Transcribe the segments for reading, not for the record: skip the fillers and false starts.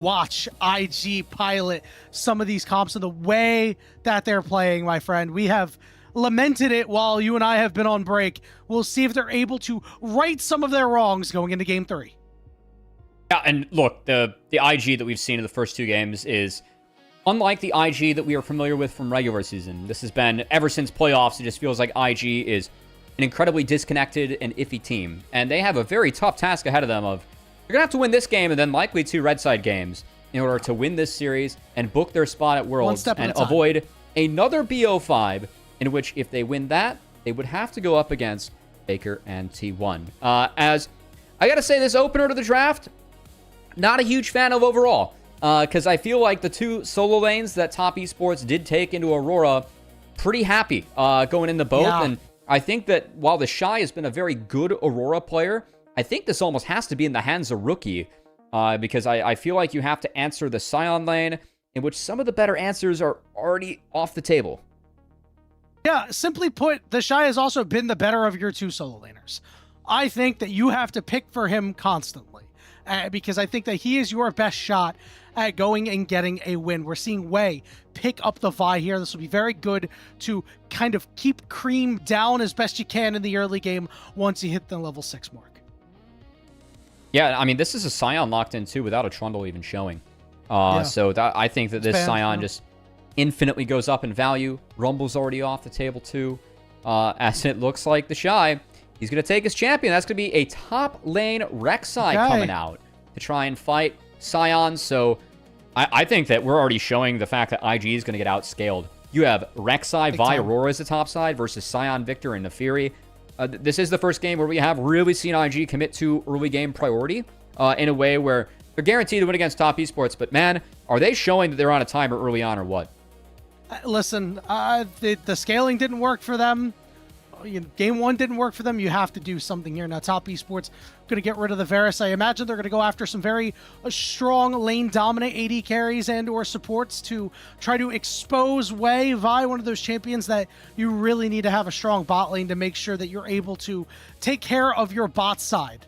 watch IG pilot some of these comps and the way that they're playing, my friend. We have lamented it while you and I have been on break. We'll see if they're able to right some of their wrongs going into Game 3. Yeah, and look, the IG that we've seen in the first two games is unlike the IG that we are familiar with from regular season. This has been, ever since playoffs, it just feels like IG is an incredibly disconnected and iffy team. And they have a very tough task ahead of them of, they're going to have to win this game and then likely 2 red side games in order to win this series and book their spot at Worlds and avoid another BO5, in which if they win that, they would have to go up against Baker and T1. As I got to say, this opener to the draft, not a huge fan of overall. Because I feel like the 2 solo lanes that Top Esports did take into Aurora, pretty happy going into both. Yeah. And I think that while TheShy has been a very good Aurora player, I think this almost has to be in the hands of Rookie. Because I feel like you have to answer the Scion lane, in which some of the better answers are already off the table. Yeah, simply put, TheShy has also been the better of your 2 solo laners. I think that you have to pick for him constantly. Because I think that he is your best shot at going and getting a win. We're seeing Wei pick up the Vi here. This will be very good to kind of keep Creme down as best you can in the early game once you hit the level 6 mark. Yeah, I mean, this is a Scion locked in too without a Trundle even showing. So I think that this Scion just infinitely goes up in value. Rumble's already off the table too. As it looks like TheShy, he's going to take his champion. That's going to be a top lane Rek'Sai coming out to try and fight Scion. So I think that we're already showing the fact that IG is going to get outscaled. You have Rek'Sai, Vi, Aurora as the top side versus Scion, Victor, and Nefiri. This is the first game where we have really seen IG commit to early game priority in a way where they're guaranteed to win against Top Esports. But man, are they showing that they're on a timer early on or what? Listen, the scaling didn't work for them. Game 1 didn't work for them. You have to do something here. Now, Top Esports going to get rid of the Varus. I imagine they're going to go after some very strong lane-dominant AD carries and or supports to try to expose Wei, Vi, one of those champions that you really need to have a strong bot lane to make sure that you're able to take care of your bot side.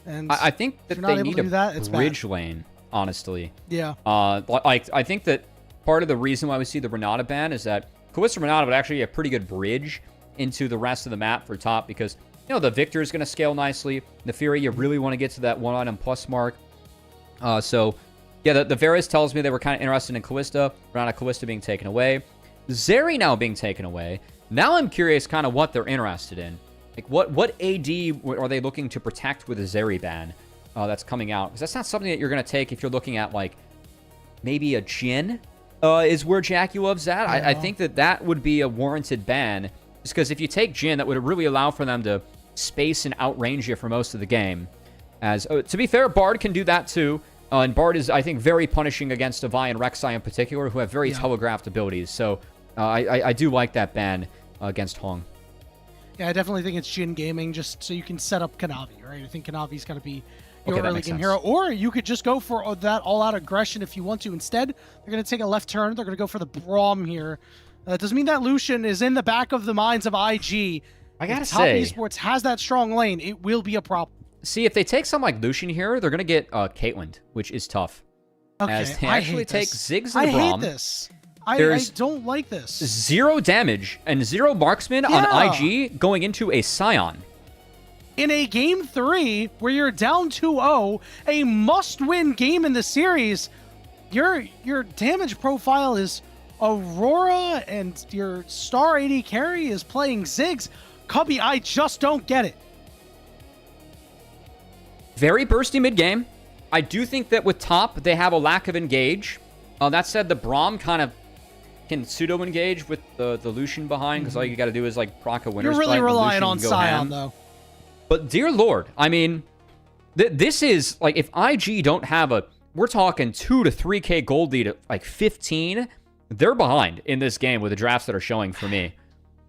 And I think that they need a bridge lane, honestly. Yeah. I think that part of the reason why we see the Renata ban is that Kalista Renata would actually be a pretty good bridge into the rest of the map for top, because the Victor is going to scale nicely. Nefiri, you really want to get to that 1 item plus mark. So yeah, the Varus tells me they were kind of interested in Kalista. Renata, Kalista being taken away. Zeri now being taken away. Now I'm curious kind of what they're interested in. Like what AD are they looking to protect with a Zeri ban that's coming out? Because that's not something that you're going to take if you're looking at like maybe a Jhin is where JackeyLove's at. I think that would be a warranted ban. Just because if you take Jhin, that would really allow for them to space and outrange you for most of the game. As to be fair, Bard can do that too. And Bard is, I think, very punishing against Vi and Rek'Sai in particular, who have very telegraphed abilities. So I do like that ban against Hong. Yeah, I definitely think it's Jhin Gaming, just so you can set up Kanavi, right? I think Kanavi's got to be your early game hero. Or you could just go for that all-out aggression if you want to. Instead, they're going to take a left turn. They're going to go for the Braum here. That doesn't mean that Lucian is in the back of the minds of IG. I gotta say, Top Esports has that strong lane. It will be a problem. See, if they take something like Lucian here, they're going to get Caitlyn, which is tough. Okay, as they actually take Ziggs and I Braum. hate this. I don't like this. 0 damage and 0 marksman on IG going into a Scion. In a Game 3, where you're down 2-0, a must-win game in the series, your damage profile is Aurora, and your star AD carry is playing Ziggs. Cubby, I just don't get it. Very bursty mid-game. I do think that with top, they have a lack of engage. That said, the Braum kind of can pseudo-engage with the Lucian behind, because all you got to do is like proc a Winter's You're really Strike, relying on Scion, though. But dear Lord, I mean, this is, like, if IG don't have we're talking 2 to 3k gold lead at like 15, they're behind in this game with the drafts that are showing for me.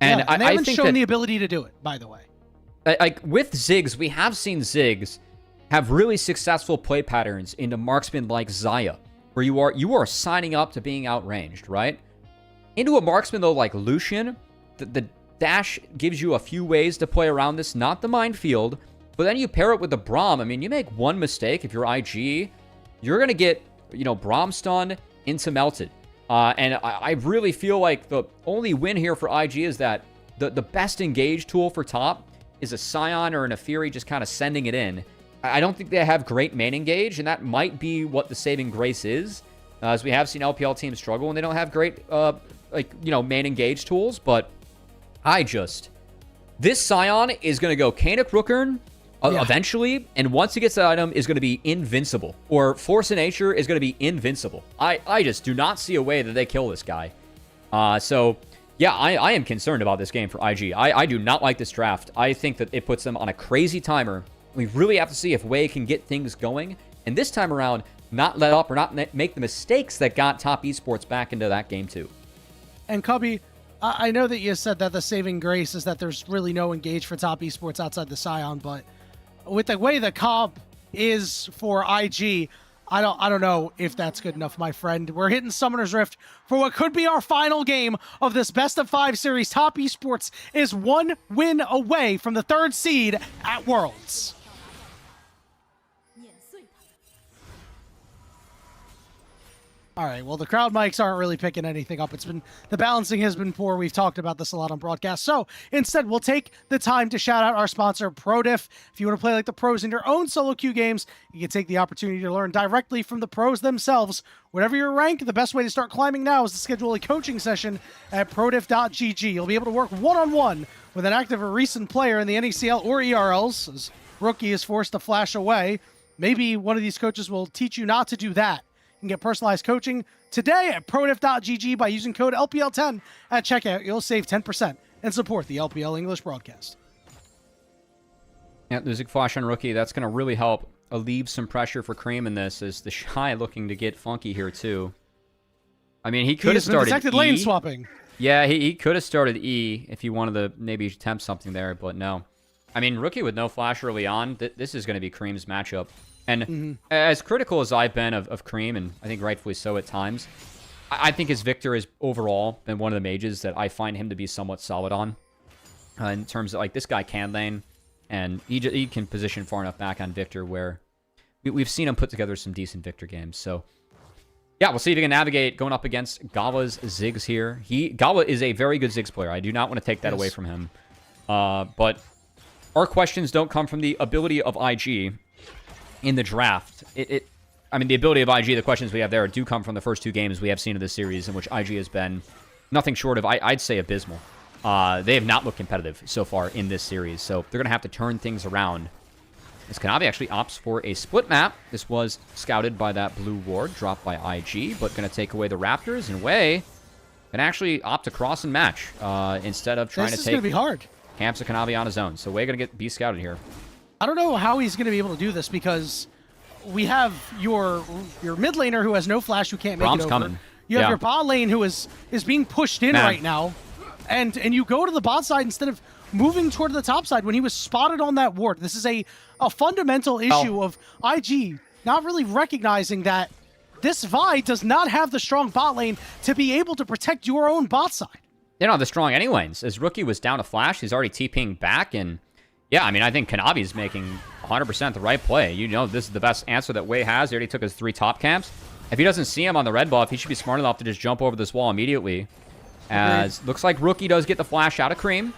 And they haven't shown the ability to do it, by the way. Like with Ziggs, we have seen Ziggs have really successful play patterns into marksman like Xayah, where you are signing up to being outranged, right? Into a marksman though like Lucian, the dash gives you a few ways to play around this, not the minefield, but then you pair it with the Braum. I mean, you make one mistake if you're IG, you're gonna get Bromstun into Melted. And I really feel like the only win here for IG is that the best engage tool for top is a Scion or an Afiri just kind of sending it in. I don't think they have great main engage, and that might be what the saving grace is. As we have seen LPL teams struggle when they don't have great, main engage tools. But this Scion is going to go Kanik Rookern eventually, and once he gets that item, is going to be invincible. Or Force of Nature is going to be invincible. I just do not see a way that they kill this guy. Yeah, I am concerned about this game for IG. I do not like this draft. I think that it puts them on a crazy timer. We really have to see if Wei can get things going. And this time around, not let up or not make the mistakes that got Top Esports back into that game too. And Cubby, I know that you said that the saving grace is that there's really no engage for Top Esports outside the Scion, but with the way the comp is for IG, I don't know if that's good enough, my friend. We're hitting Summoner's Rift for what could be our final game of this best of 5 series. Top Esports is 1 win away from the 3rd seed at Worlds. All right, well, the crowd mics aren't really picking anything up. The balancing has been poor. We've talked about this a lot on broadcast. So instead, we'll take the time to shout out our sponsor, ProDiff. If you want to play like the pros in your own solo queue games, you can take the opportunity to learn directly from the pros themselves. Whatever your rank, the best way to start climbing now is to schedule a coaching session at prodiff.gg. You'll be able to work one-on-one with an active or recent player in the NECL or ERLs, as Rookie is forced to flash away. Maybe one of these coaches will teach you not to do that. You can get personalized coaching today at prodiff.gg by using code LPL10 at checkout. You'll save 10% and support the LPL English broadcast. Yeah, the Zig Flash on Rookie, that's going to really help alleviate some pressure for Creme in this, as TheShy looking to get funky here too. I mean, he could have started detected E. lane swapping. Yeah, he could have started E if he wanted to maybe attempt something there, but no. I mean, Rookie with no flash early on, this is going to be Creme's matchup. And as critical as I've been of Creme, and I think rightfully so at times, I think his Victor has overall been one of the mages that I find him to be somewhat solid on. In terms of, like, this guy can lane, and he can position far enough back on Victor where we've seen him put together some decent Victor games. So, yeah, we'll see if he can navigate going up against Gala's Ziggs here. Gala is a very good Ziggs player. I do not want to take that away from him. But our questions don't come from the ability of IG in the draft. I mean, the ability of IG, the questions we have there do come from the first 2 games we have seen of this series, in which IG has been nothing short of, I'd say, abysmal. They have not looked competitive so far in this series, so they're going to have to turn things around. As Kanavi actually opts for a split map. This was scouted by that blue ward, dropped by IG, but going to take away the Raptors, and Wei can actually opt to cross and match instead of trying to take... This is going to be hard. Camps of Kanavi on his own, so Wei going to be scouted here. I don't know how he's going to be able to do this, because we have your mid laner who has no flash, who can't make it over. Coming. You have your bot lane who is being pushed in right now, and you go to the bot side instead of moving toward the top side when he was spotted on that ward. This is a fundamental issue of IG not really recognizing that this Vi does not have the strong bot lane to be able to protect your own bot side. They're not the strong any lanes. As Rookie was down a flash, he's already TPing back, and yeah, I mean, I think Kanavi's making 100% the right play. You know, this is the best answer that Wei has. He already took his 3 top camps. If he doesn't see him on the red buff, he should be smart enough to just jump over this wall immediately. As looks like Rookie does get the flash out of Creme.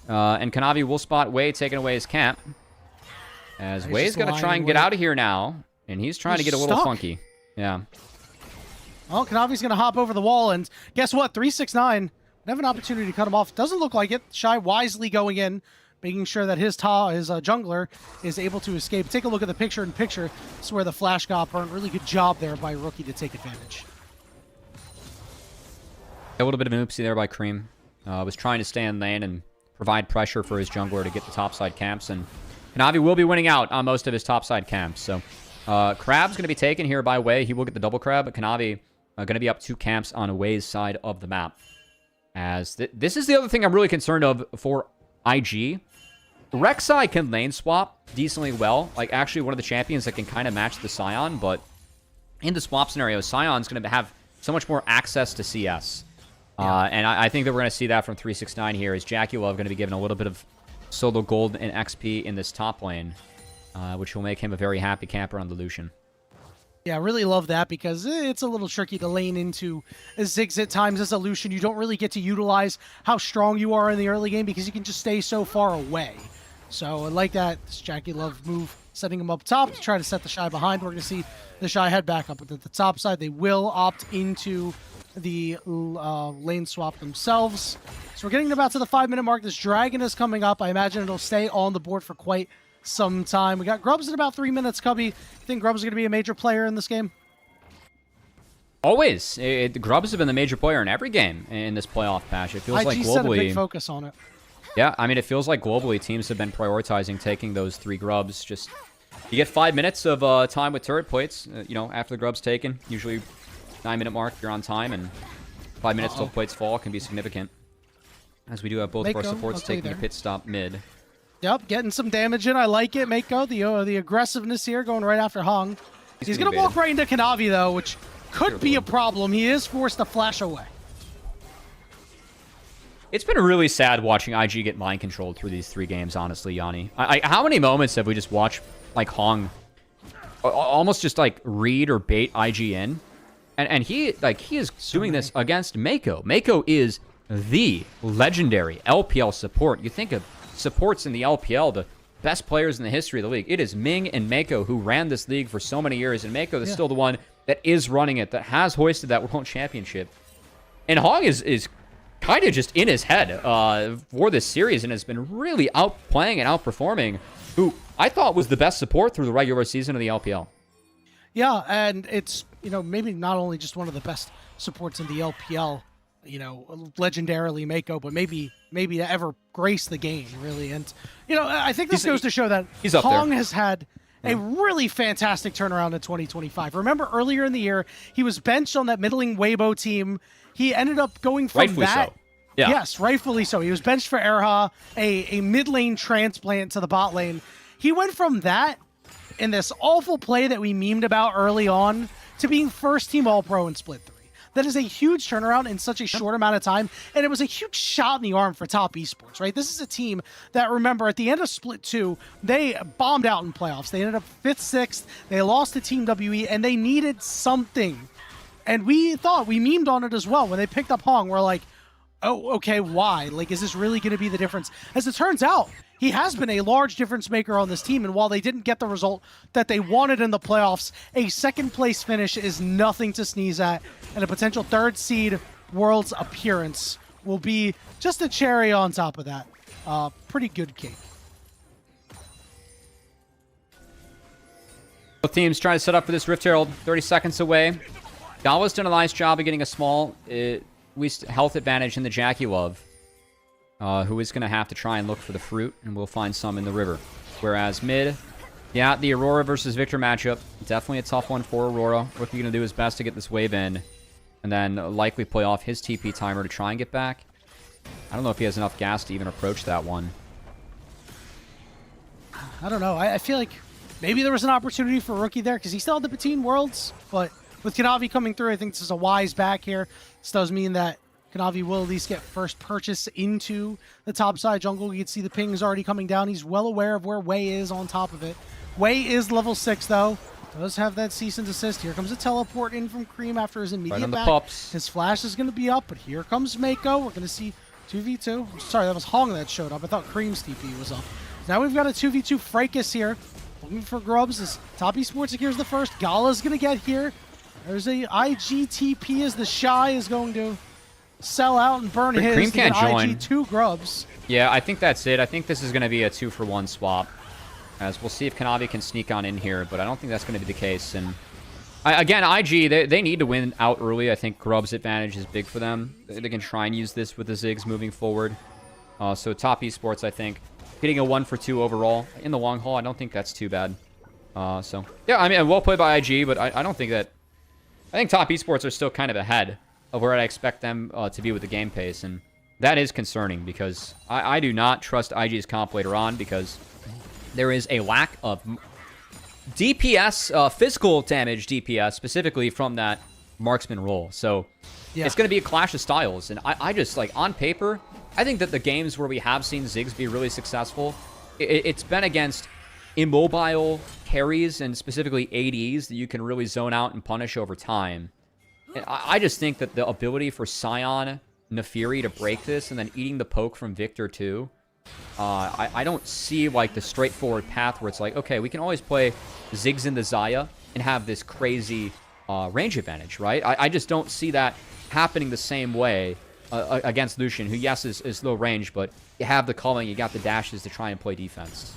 And Kanavi will spot Wei taking away his camp. As Wei's going to try and get out of here now. And he's trying to get a little funky. Yeah. Well, Kanavi's going to hop over the wall, and guess what? 369 have an opportunity to cut him off. Doesn't look like it. Shy wisely going in, making sure that his jungler is able to escape. Take a look at the picture-in-picture. This is where the flash got burned. Really good job there by Rookie to take advantage. A little bit of an oopsie there by Creme. Was trying to stay in lane and provide pressure for his jungler to get the topside camps. And Kanavi will be winning out on most of his topside camps. So Crab's going to be taken here by Wei. He will get the double crab, but Kanavi going to be up 2 camps on Wei's side of the map. As this is the other thing I'm really concerned of for IG. Rek'Sai can lane swap decently well. Like, actually one of the champions that can kind of match the Scion, but in the swap scenario, Scion's going to have so much more access to CS. And I think that we're going to see that from 369 here. Is JackeyLove going to be given a little bit of solo gold and XP in this top lane, which will make him a very happy camper on the Lucian. Yeah, I really love that because it's a little tricky to lane into Ziggs at times as a Lucian. You don't really get to utilize how strong you are in the early game because you can just stay so far away. So I like that. This JackeyLove move, setting him up top to try to set TheShy behind. We're going to see TheShy head back up at the top side. They will opt into the lane swap themselves. So we're getting about to the 5-minute mark. This Dragon is coming up. I imagine it'll stay on the board for quite some time. We got Grubs in about 3 minutes. Cubby, you think Grubs is going to be a major player in this game? Always. Grubs have been the major player in every game in this playoff patch. It feels like globally... set a big focus on it. Yeah, I mean, it feels like globally teams have been prioritizing taking those 3 Grubs. Just, you get 5 minutes of time with turret plates, after the Grub's taken. Usually 9-minute mark, you're on time, and 5 minutes till plates fall can be significant. As we do have both of our supports taking a pit stop mid. Yep, getting some damage in. I like it. Meiko, the aggressiveness here, going right after Hong. He's going to walk right into Kanavi, though, which could be a problem. He is forced to flash away. It's been really sad watching IG get mind controlled through these 3 games, honestly, Yanni. How many moments have we just watched, like, Hong almost just, like, read or bait IG in? And he is doing this against Meiko. Meiko is the legendary LPL support. You think of supports in the LPL, the best players in the history of the league. It is Ming and Meiko who ran this league for so many years, and Meiko is still the one that is running it, that has hoisted that World Championship. And Hong is kind of just in his head for this series and has been really outplaying and outperforming who I thought was the best support through the regular season of the LPL. Yeah, and it's, maybe not only just one of the best supports in the LPL, legendarily Meiko, but maybe to ever grace the game, really. And, I think this goes to show that Hong has had a really fantastic turnaround in 2025. Remember earlier in the year, he was benched on that middling Weibo team. He ended up going from rightfully that. So. Yeah. Yes, rightfully so. He was benched for Erha, a mid lane transplant to the bot lane. He went from that in this awful play that we memed about early on to being first team All-Pro in Split 3. That is a huge turnaround in such a short amount of time, and it was a huge shot in the arm for Top Esports, right? This is a team that, remember, at the end of Split 2, they bombed out in playoffs. They ended up 5th, 6th, they lost to Team WE, and they needed something. And we memed on it as well. When they picked up Hong, we're like, oh, okay, why? Like, is this really going to be the difference? As it turns out, he has been a large difference maker on this team, and while they didn't get the result that they wanted in the playoffs, a second-place finish is nothing to sneeze at, and a potential 3rd seed Worlds appearance will be just a cherry on top of that. Pretty good cake. Both teams trying to set up for this Rift Herald, 30 seconds away. Gala's done a nice job of getting a small health advantage in the JackeyLove. Who is going to have to try and look for the fruit, and we'll find some in the river. Whereas mid, yeah, the Aurora versus Victor matchup, definitely a tough one for Aurora. Rookie going to do his best to get this wave in, and then likely play off his TP timer to try and get back. I don't know if he has enough gas to even approach that one. I don't know. I feel like maybe there was an opportunity for Rookie there, because he still had the Patine Worlds, but with Kanavi coming through, I think this is a wise back here. This does mean that Kanavi will at least get first purchase into the top side jungle. You can see the pings already coming down. He's well aware of where Wei is on top of it. Wei is level 6, though. Does have that cease and desist. Here comes a teleport in from Creme after his immediate back. Pups. His flash is going to be up, but here comes Meiko. We're going to see 2v2. I'm sorry, that was Hong that showed up. I thought Creme's TP was up. Now we've got a 2v2 Fracas here. Looking for Grubs as Top Esports secures the first. Gala's going to get here. There's a IGTP as TheShy is going to sell out and burn his. Creme can't join. IG 2 Grubs. Yeah, I think that's it. I think this is going to be a 2-for-1 swap. As we'll see if Kanavi can sneak on in here, but I don't think that's going to be the case. And again, IG, they need to win out early. I think Grub's advantage is big for them. They can try and use this with the Ziggs moving forward. So Top Esports, I think, getting a 1-for-2 overall. In the long haul, I don't think that's too bad. So, yeah, I mean, well played by IG, but I don't think that... I think Top Esports are still kind of ahead of where I expect them to be with the game pace, and that is concerning because I do not trust IG's comp later on because there is a lack of DPS, physical damage DPS, specifically from that marksman role. So it's going to be a clash of styles, and I just, like, on paper, I think that the games where we have seen Ziggs be really successful, it's been against immobile carries and specifically ADs that you can really zone out and punish over time. And I just think that the ability for Sion, Naafiri to break this and then eating the poke from Victor too, I don't see like the straightforward path where it's like, okay, we can always play Ziggs in the Xayah and have this crazy range advantage, right? I just don't see that happening the same way against Lucian, who, yes, is low range, but you have the culling, you got the dashes to try and play defense.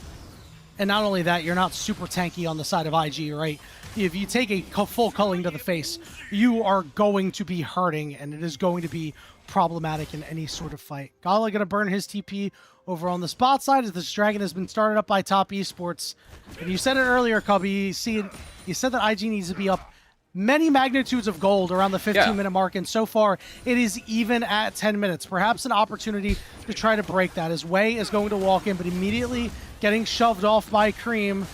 And not only that, you're not super tanky on the side of IG, right? If you take a full culling to the face, you are going to be hurting, and it is going to be problematic in any sort of fight. Gala going to burn his TP over on the spot side as this dragon has been started up by Top Esports. And you said it earlier, Cubby. You said that IG needs to be up many magnitudes of gold around the 15-minute mark, and so far it is even at 10 minutes. Perhaps an opportunity to try to break that, as Wei is going to walk in, but immediately getting shoved off by Creme.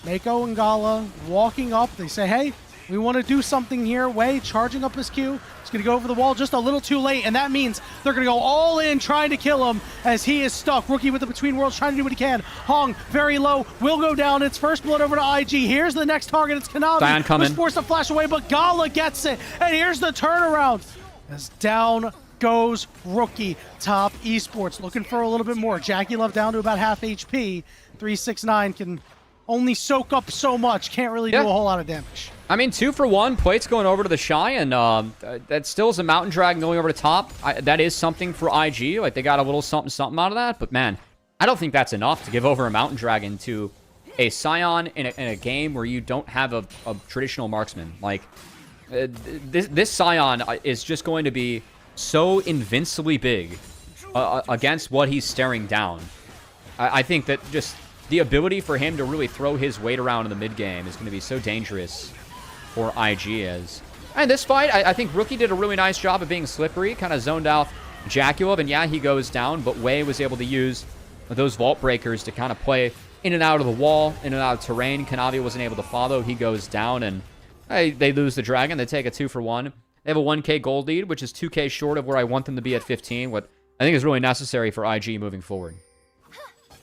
Meiko and Gala walking up. They say, hey, we want to do something here. Wei charging up his Q. He's going to go over the wall just a little too late, and that means they're going to go all in trying to kill him as he is stuck. Rookie with the Between Worlds trying to do what he can. Hong, very low, will go down. It's first blood over to IG. Here's the next target. It's Kanavi. Dion coming. Was forced to flash away, but Gala gets it. And here's the turnaround as down goes Rookie. Top Esports looking for a little bit more. JackeyLove down to about half HP. 369 can only soak up so much. Can't really do a whole lot of damage. I mean, 2 for 1. Plate's going over to TheShy, and that still is a Mountain Dragon going over to top. That is something for IG. Like, they got a little something out of that. But, man, I don't think that's enough to give over a Mountain Dragon to a Scion in a game where you don't have a traditional marksman. Like, this Scion is just going to be so invincibly big against what he's staring down. I think that just the ability for him to really throw his weight around in the mid-game is going to be so dangerous for IG as. And this fight, I think Rookie did a really nice job of being slippery, kind of zoned out JackeyLove, and yeah, he goes down, but Wei was able to use those vault breakers to kind of play in and out of the wall, in and out of terrain. Kanavi wasn't able to follow. He goes down, and they lose the dragon. They take a 2 for 1. They have a 1k gold lead, which is 2k short of where I want them to be at 15, what I think is really necessary for IG moving forward.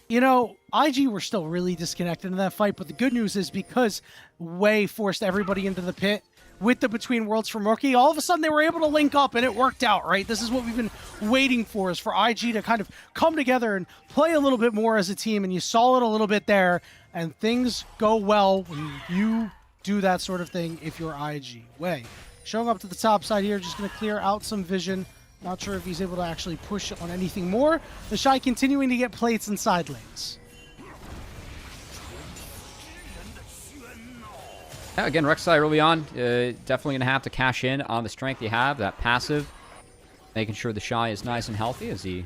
You know, IG were still really disconnected in that fight, but the good news is because Wei forced everybody into the pit with the Between Worlds from Rookie, all of a sudden they were able to link up, and it worked out, right? This is what we've been waiting for, is for IG to kind of come together and play a little bit more as a team, and you saw it a little bit there, and things go well when you do that sort of thing if you're IG. Wei showing up to the top side here, just going to clear out some vision. Not sure if he's able to actually push on anything more. TheShy continuing to get plates in side lanes. Yeah, again, Rek'Sai early on, definitely going to have to cash in on the strength you have, that passive, making sure TheShy is nice and healthy as he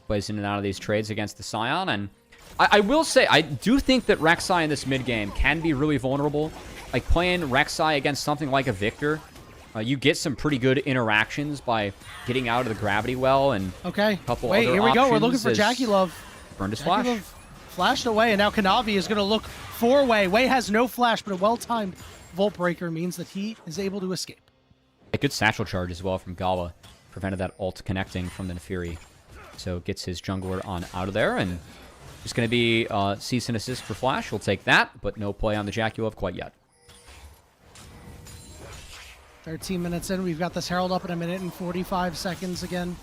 plays in and out of these trades against the Scion. And I will say, I do think that Rek'Sai in this mid-game can be really vulnerable. Like, playing Rek'Sai against something like a Victor, you get some pretty good interactions by getting out of the gravity well and a couple other here we go. We're looking for options. JackeyLove. Burned his flash. Flashed away, and now Kanavi is going to look for Wei. Wei has no flash, but a well-timed Volt Breaker means that he is able to escape. A good satchel charge as well from Gala. Prevented that ult connecting from the Naafiri. So gets his jungler on out of there, and just going to be cease and assist for flash. We'll take that, but no play on the JackeyLove quite yet. 13 minutes in, we've got this Herald up in 1 minute and 45 seconds again.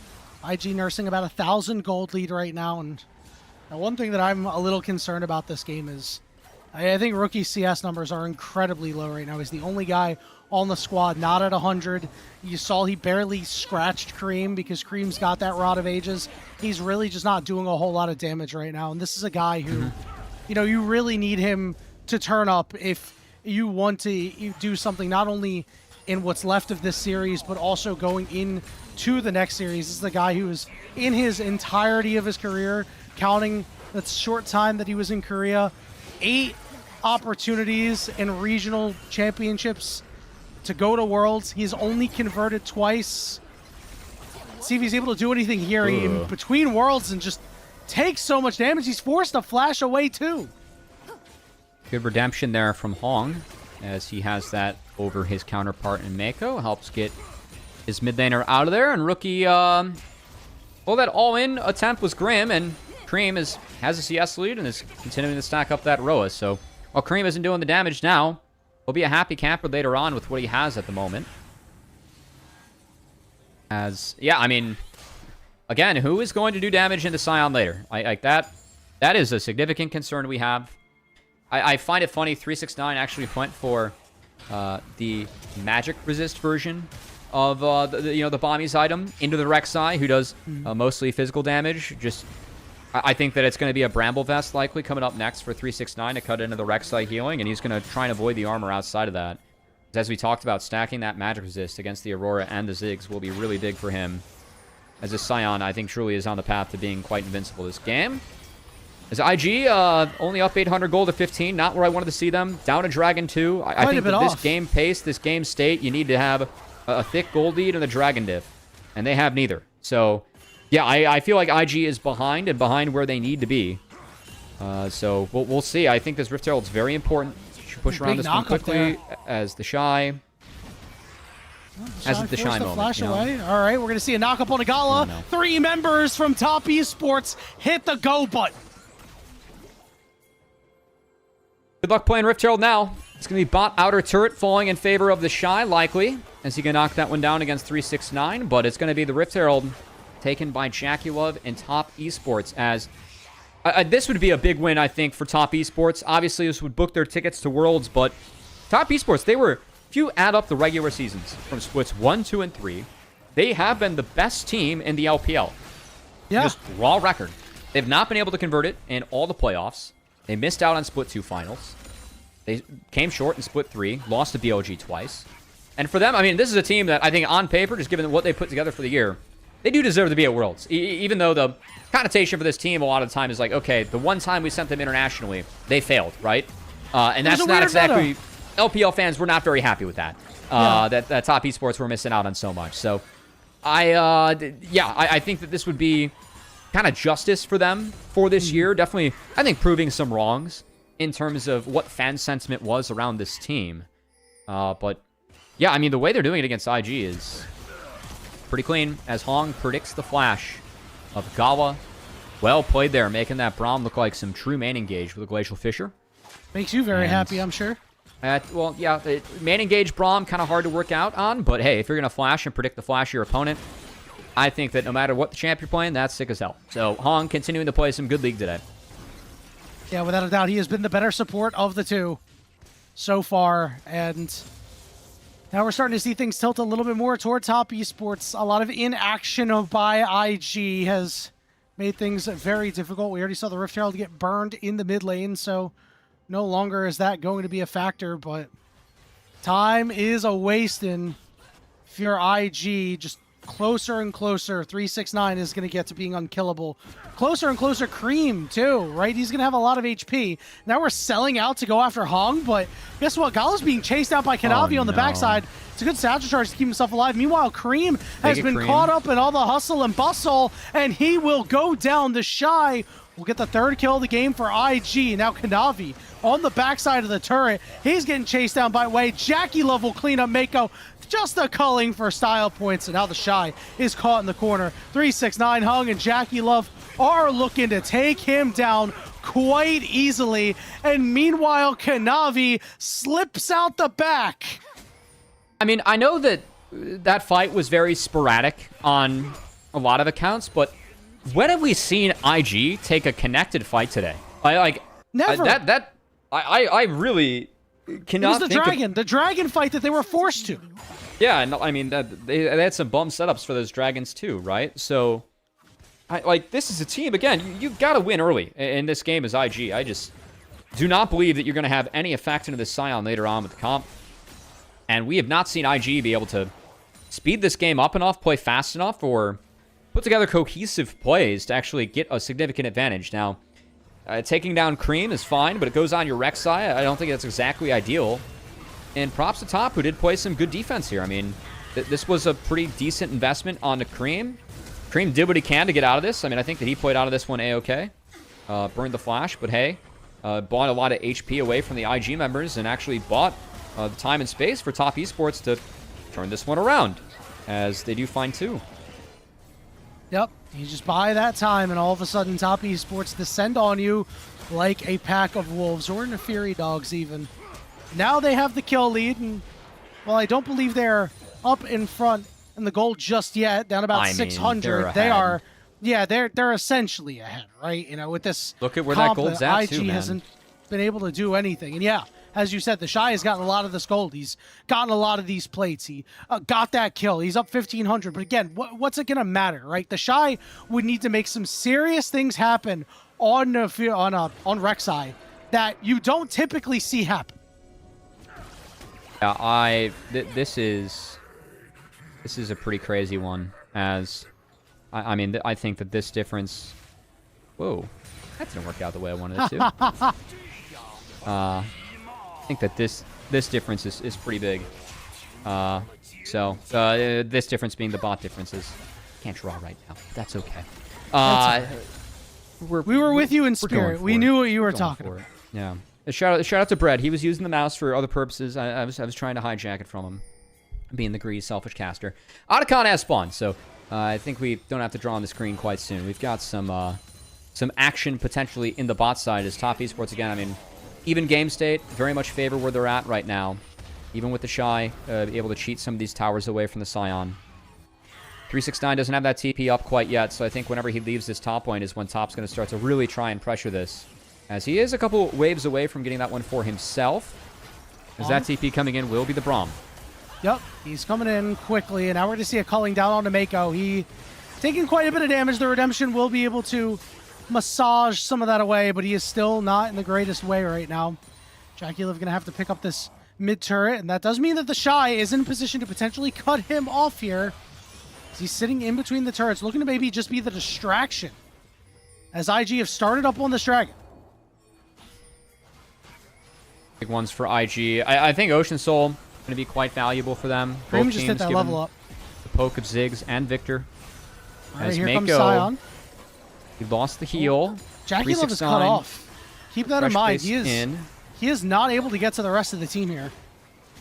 IG nursing about 1,000 gold lead right now, and one thing that I'm a little concerned about this game is I think Rookie CS numbers are incredibly low right now. He's the only guy on the squad not at 100. You saw he barely scratched Creme because Creme's got that Rod of Ages. He's really just not doing a whole lot of damage right now, and this is a guy who, you know, you really need him to turn up if you want to do something not only in what's left of this series, but also going into the next series. This is the guy who is in his entirety of his career, counting that short time that he was in Korea, 8 opportunities in regional championships to go to Worlds. He's only converted twice. Let's see if he's able to do anything here in Between Worlds and just take so much damage. He's forced to flash away too. Good redemption there from Hong, as he has that over his counterpart in Meiko. Helps get his mid laner out of there, and Rookie, well, that all-in attempt was grim, and Creme has a CS lead and is continuing to stack up that Roa. So while Creme isn't doing the damage now, he'll be a happy camper later on with what he has at the moment. Yeah, I mean, again, who is going to do damage into Sion later? Like that is a significant concern we have. I find it funny, 369 actually went for the magic resist version of the Bombies item into the Rek'Sai, who does mostly physical damage. I think that it's going to be a Bramble Vest likely coming up next for 369 to cut into the Rek'Sai healing, and he's going to try and avoid the armor outside of that. As we talked about, stacking that magic resist against the Aurora and the Ziggs will be really big for him. As this Sion, I think, truly is on the path to being quite invincible this game. As IG, only up 800 gold to 15. Not where I wanted to see them. Down to Dragon 2. I think that this game pace, this game state, you need to have a thick gold lead and a Dragon diff. And they have neither. So, yeah, I feel like IG is behind and behind where they need to be. So, we'll see. I think this Rift Herald's very important. Should push around this one quickly as TheShy. As the TheShy moment. Flash away. All right, we're going to see a knock-up on a Gala. 3 members from Top Esports hit the go button. Good luck playing Rift Herald now. It's going to be bot outer turret falling in favor of TheShy, likely, as he can knock that one down against 369. But it's going to be the Rift Herald taken by JackeyLove and Top Esports as... this would be a big win, I think, for Top Esports. Obviously, this would book their tickets to Worlds, but Top Esports, if you add up the regular seasons from splits 1, 2, and 3, they have been the best team in the LPL. Yeah. Just raw record. They've not been able to convert it in all the playoffs. They missed out on split 2 finals. They came short in split 3, lost to BLG twice. And for them, I mean, this is a team that I think on paper, just given what they put together for the year, they do deserve to be at Worlds. Even though the connotation for this team a lot of the time is like, okay, the one time we sent them internationally, they failed, right? And that's not exactly... LPL fans were not very happy with that. That Top Esports were missing out on so much. So, I think that this would be kind of justice for them for this year. Definitely, I think, proving some wrongs in terms of what fan sentiment was around this team. But, yeah, I mean, the way they're doing it against IG is pretty clean, as Hong predicts the flash of Gala. Well played there, making that Braum look like some true main engage with a Glacial Fissure. Makes you very happy, I'm sure. Well, yeah, main engage Braum, kind of hard to work out on, but hey, if you're going to flash and predict the flash of your opponent, I think that no matter what the champ you're playing, that's sick as hell. So, Hong continuing to play some good League today. Yeah, without a doubt, he has been the better support of the two so far, and now we're starting to see things tilt a little bit more toward Top Esports. A lot of inaction by IG has made things very difficult. We already saw the Rift Herald get burned in the mid lane, so no longer is that going to be a factor, but time is a-wasting if you're IG. Just closer and closer. 369 is going to get to being unkillable. Closer and closer Creme, too, right? He's going to have a lot of HP. Now we're selling out to go after Hong, but guess what? Gala's being chased out by Kanavi on the backside. It's a good satchel charge to keep himself alive. Meanwhile, Creme has been caught up in all the hustle and bustle, and he will go down. TheShy will get the 3rd kill of the game for IG. Now Kanavi on the backside of the turret. He's getting chased down by Wade. JackeyLove will clean up Meiko. Just a culling for style points, and now TheShy is caught in the corner. 369 Hung and JackeyLove are looking to take him down quite easily. And meanwhile, Kanavi slips out the back. I mean, I know that that fight was very sporadic on a lot of accounts, but when have we seen IG take a connected fight today? Never. I really cannot think of... the dragon fight that they were forced to. Yeah, no, I mean, they had some bum setups for those dragons too, right? So, this is a team, again, you got to win early in this game as IG. I just do not believe that you're going to have any effect into this Sion later on with the comp. And we have not seen IG be able to speed this game up enough, play fast enough, or put together cohesive plays to actually get a significant advantage. Now, taking down Creme is fine, but it goes on your Rek'Sai. I don't think that's exactly ideal. And props to Top, who did play some good defense here. I mean, this was a pretty decent investment onto Creme. Creme did what he can to get out of this. I mean, I think that he played out of this one A-okay. Burned the flash, but hey, bought a lot of HP away from the IG members and actually bought the time and space for Top Esports to turn this one around, as they do find 2. Yep, you just buy that time, and all of a sudden, Top Esports descend on you like a pack of wolves, or Neferi dogs even. Now they have the kill lead, and well, I don't believe they're up in front in the gold just yet, down about 600. They are, yeah, they're essentially ahead, right? You know, with this look at where that gold's at, IG too, man. hasn't been able to do anything, and yeah. As you said, TheShy has gotten a lot of this gold. He's gotten a lot of these plates. He got that kill. He's up 1,500. But again, what's it going to matter, right? TheShy would need to make some serious things happen on Rek'Sai that you don't typically see happen. Yeah, this is a pretty crazy one. As I mean, I think that this difference. Whoa, that didn't work out the way I wanted it to. I think that this difference is pretty big. This difference being the bot differences. Can't draw right now. That's okay. We were with you in spirit. We knew what you were talking about. Yeah. A shout out to Brett. He was using the mouse for other purposes. I was trying to hijack it from him, being the greedy, selfish caster. Otacon has spawned, so I think we don't have to draw on the screen quite soon. We've got some action potentially in the bot side as Top Esports again. I mean, even game state, very much favor where they're at right now. Even with TheShy, be able to cheat some of these towers away from the Scion. 369 doesn't have that TP up quite yet, so I think whenever he leaves this top point is when Top's going to start to really try and pressure this. As he is a couple waves away from getting that one for himself. As that TP coming in will be the Braum. Yep, he's coming in quickly, and now we're going to see a culling down onto Meiko. He taking quite a bit of damage. The Redemption will be able to massage some of that away, but he is still not in the greatest way right now. JackeyLove going to have to pick up this mid turret, and that does mean that TheShy is in position to potentially cut him off here. As he's sitting in between the turrets, looking to maybe just be the distraction. As IG have started up on this dragon. Big ones for IG. I think Ocean Soul going to be quite valuable for them. Creme Both just teams hit that level up. The poke of Ziggs and Victor. All right, here comes Scion. He lost the heal. JackeyLove is cut off. Keep that in mind. He is not able to get to the rest of the team here.